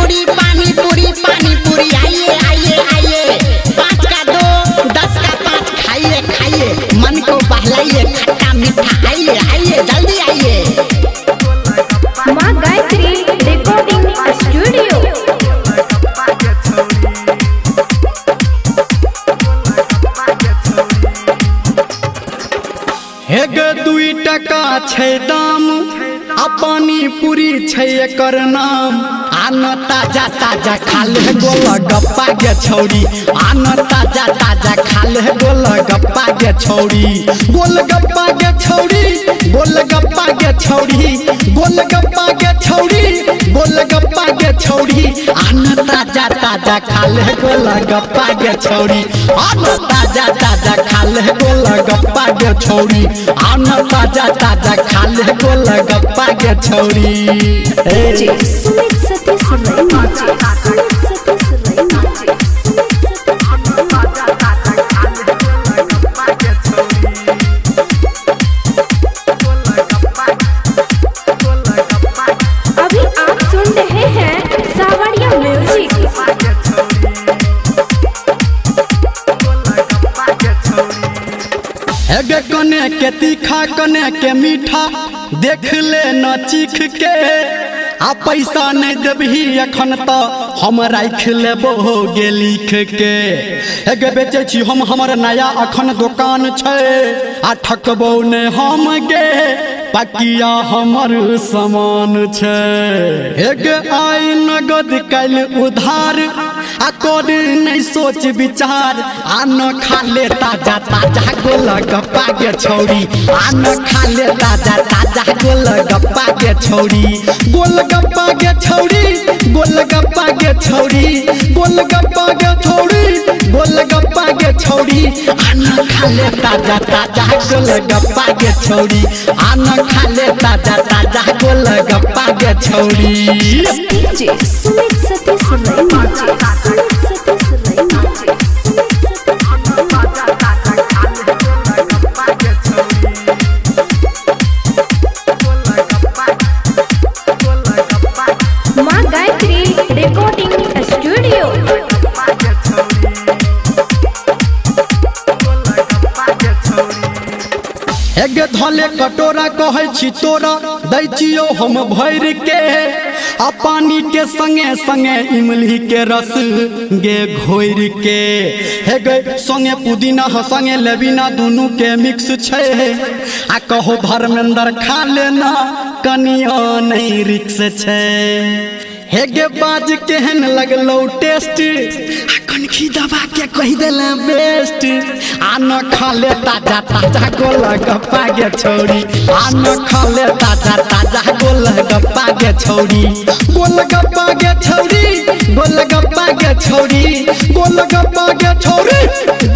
पूरी पानी पूरी आइए आइए आइए 5 का 2 10 का 5 खाइए खाइए मन को बहलाइए खट्टा मीठा आइए आइए जल्दी आइए। माँ गायत्री रिकॉर्डिंग स्टूडियो। हेगे 2 टका छै दाम आ पानी पूरी छै एकर नाम। आना ताजा ताजा खा ले गोलगप्पा गे छौरी आना ताजा ताजा खा ले गोलगप्पा गे छौरी गोलगप्पा गे छौरी गोलगप्पा गे छौरी गोलगप्पा गे छौरी गोलगप्पा गे छौरी आना ताजा ताजा खा ले गोलगप्पा गे छौरी आना ताजा ताजा खा ले गोलगप्पा गे छौरी आना ताजा ताजा खा ले गोलगप्पा गे छौरी। अभी आप सुन रहे हैं सावरिया म्यूजिक। हेगे कने के तीखा कने के मीठा देख ले न चीख के आ पैसा नहीं देबही अखन तो हम राख लेबो गे लिख के। हेगे बेचे छी हम हमर नया अखन दुकान छै आ ठकबो ने हम गे पकिया हमर सामान छै। हेगे आई नगद कल उधार आ कोड नहीं सोच विचार आन खा ले ताजा ताजा गोलगप्पा गे छौरी आन खा ले ताजा ताजा गोलगप्पा गे छौरी गोलगप्पा गे छौरी गोलगप्पा गे छौरी गोलगप्पा गे छौरी गोलगप्पा गे छौरी आन खा ले ताजा ताजा गोलगप्पा गे छौरी आन खा ले ताजा ताजा गोलगप्पा गे छौरी। माँ गायत्री रिकॉर्डिंग स्टूडियो। हेगे धले कटोरा कहै छी तोरा दै छियो हम भर के आ पानी के संगे संगे इमली के रस गे घोर के। हेगे संगे पुदीना संगे लेबिना दुनू के मिक्स छै आ कहो धर्मेंद्र खा लेना कनिया नहीं रिक्स छै। हेगे बाज केहन लगलो टेस्ट कनखी दबा के कह देला बेस्ट आन खा ले ताजा ताजा गोलगप्पा गे छौरी आन खा ले ताजा ताजा गोलगप्पा गे छौरी गोलगप्पा गे छौरी गोलगप्पा गे छौरी गोलगप्पा गे छौरी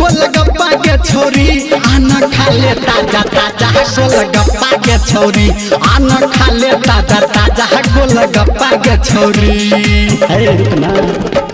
गोलगप्पा गे छौरी आन खा ले ताजा ताजा गोलगप्पा गे छौरी आन खा ले ताजा ताजा गोलगप्पा गे छौरी। है रुकना।